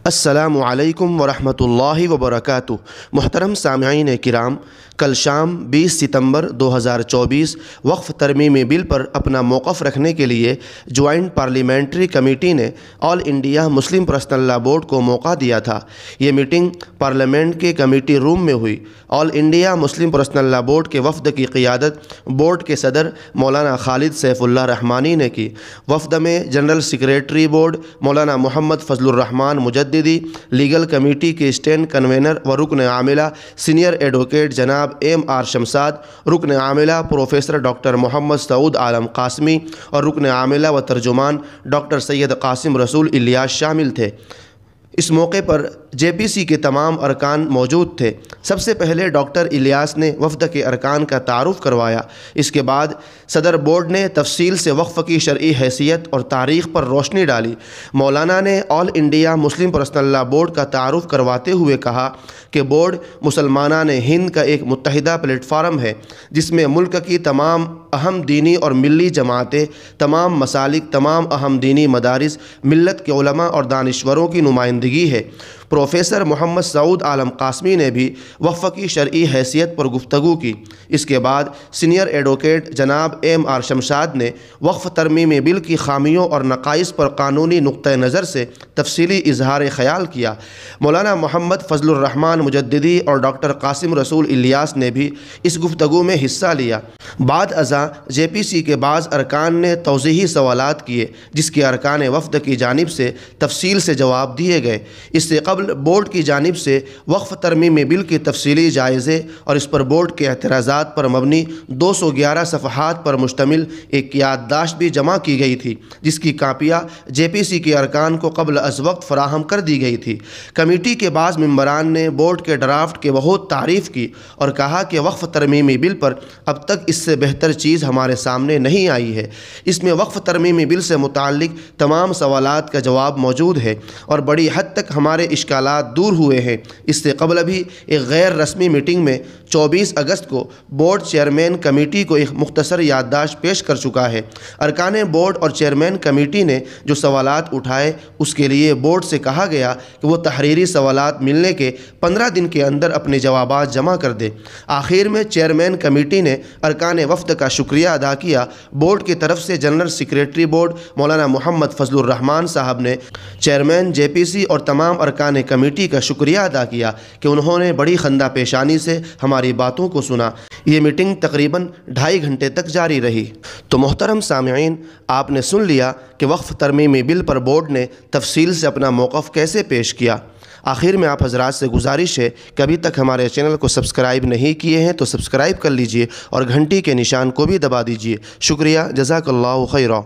السلام علیکم ورحمۃ اللہ وبرکاتہ۔ محترم سامعین کرام، کل شام 20 ستمبر 2024 وقف ترمیمی بل پر اپنا موقف رکھنے کے لیے جوائنٹ پارلیمنٹری کمیٹی نے آل انڈیا مسلم پرسنل لا بورڈ کو موقع دیا تھا۔ یہ میٹنگ پارلیمنٹ کے کمیٹی روم میں ہوئی۔ آل انڈیا مسلم پرسنل لا بورڈ کے وفد کی قیادت بورڈ کے صدر مولانا خالد سیف اللہ رحمانی نے کی۔ وفد میں جنرل سیکریٹری بورڈ مولانا محمد فضل الرحمان مجددی، لیگل کمیٹی کے اسٹینڈ کنوینر و رکن عاملہ سینئر ایڈوکیٹ جناب ایم آر شمساد، رکن عاملہ پروفیسر ڈاکٹر محمد سعود عالم قاسمی اور رکن عاملہ و ترجمان ڈاکٹر سید قاسم رسول الیاس شامل تھے۔ اس موقع پر جے پی سی کے تمام ارکان موجود تھے۔ سب سے پہلے ڈاکٹر الیاس نے وفد کے ارکان کا تعارف کروایا۔ اس کے بعد صدر بورڈ نے تفصیل سے وقف کی شرعی حیثیت اور تاریخ پر روشنی ڈالی۔ مولانا نے آل انڈیا مسلم پرسنل لا بورڈ کا تعارف کرواتے ہوئے کہا کہ بورڈ مسلمانان ہند کا ایک متحدہ پلیٹ فارم ہے جس میں ملک کی تمام اہم دینی اور ملی جماعتیں، تمام مسالک، تمام اہم دینی مدارس، ملت کے علماء اور دانشوروں کی نمائندگی ہے۔ پروفیسر محمد سعود عالم قاسمی نے بھی وقف کی شرعی حیثیت پر گفتگو کی۔ اس کے بعد سینئر ایڈوکیٹ جناب ایم آر شمساد نے وقف ترمیمی بل کی خامیوں اور نقائص پر قانونی نقطہ نظر سے تفصیلی اظہار خیال کیا۔ مولانا محمد فضل الرحمان مجددی اور ڈاکٹر قاسم رسول الیاس نے بھی اس گفتگو میں حصہ لیا۔ بعد ازاں جے پی سی کے بعض ارکان نے توضیحی سوالات کیے جس کے ارکان وفد کی جانب سے تفصیل سے جواب دیے گئے۔ اس سے قبل بورڈ کی جانب سے وقف ترمیمی بل کی تفصیلی جائزے اور اس پر بورڈ کے اعتراضات پر مبنی 211 صفحات پر مشتمل ایک یادداشت بھی جمع کی گئی تھی جس کی کاپیاں جے پی سی کے ارکان کو قبل از وقت فراہم کر دی گئی تھی۔ کمیٹی کے بعض ممبران نے بورڈ کے ڈرافٹ کی بہت تعریف کی اور کہا کہ وقف ترمیمی بل پر اب تک اس سے بہتر چیز ہمارے سامنے نہیں آئی ہے۔ اس میں وقف ترمیمی بل سے متعلق تمام سوالات کا جواب موجود ہے اور بڑی حد تک ہمارے اشکالات دور ہوئے ہیں۔ اس سے قبل بھی ایک غیر رسمی میٹنگ میں 24 اگست کو بورڈ چیئرمین کمیٹی کو ایک مختصر یادداشت پیش کر چکا ہے۔ ارکان بورڈ اور چیئرمین کمیٹی نے جو سوالات اٹھائے اس کے لیے بورڈ سے کہا گیا کہ وہ تحریری سوالات ملنے کے 15 دن کے اندر اپنے جوابات جمع کر دے۔ آخر میں چیئرمین کمیٹی نے ارکان وفد کا شکریہ ادا کیا۔ بورڈ کی طرف سے جنرل سیکریٹری بورڈ مولانا محمد فضل الرحمان صاحب نے چیئرمین جے پی سی اور تمام ارکان کمیٹی کا شکریہ ادا کیا کہ انہوں نے بڑی خندہ پیشانی سے ہماری باتوں کو سنا۔ یہ میٹنگ تقریباً 2.5 گھنٹے تک جاری رہی۔ تو محترم سامعین، آپ نے سن لیا کہ وقف ترمیمی بل پر بورڈ نے تفصیل سے اپنا موقف کیسے پیش کیا۔ آخر میں آپ حضرات سے گزارش ہے کہ ابھی تک ہمارے چینل کو سبسکرائب نہیں کیے ہیں تو سبسکرائب کر لیجئے اور گھنٹی کے نشان کو بھی دبا دیجئے۔ شکریہ، جزاک اللہ خیرہ۔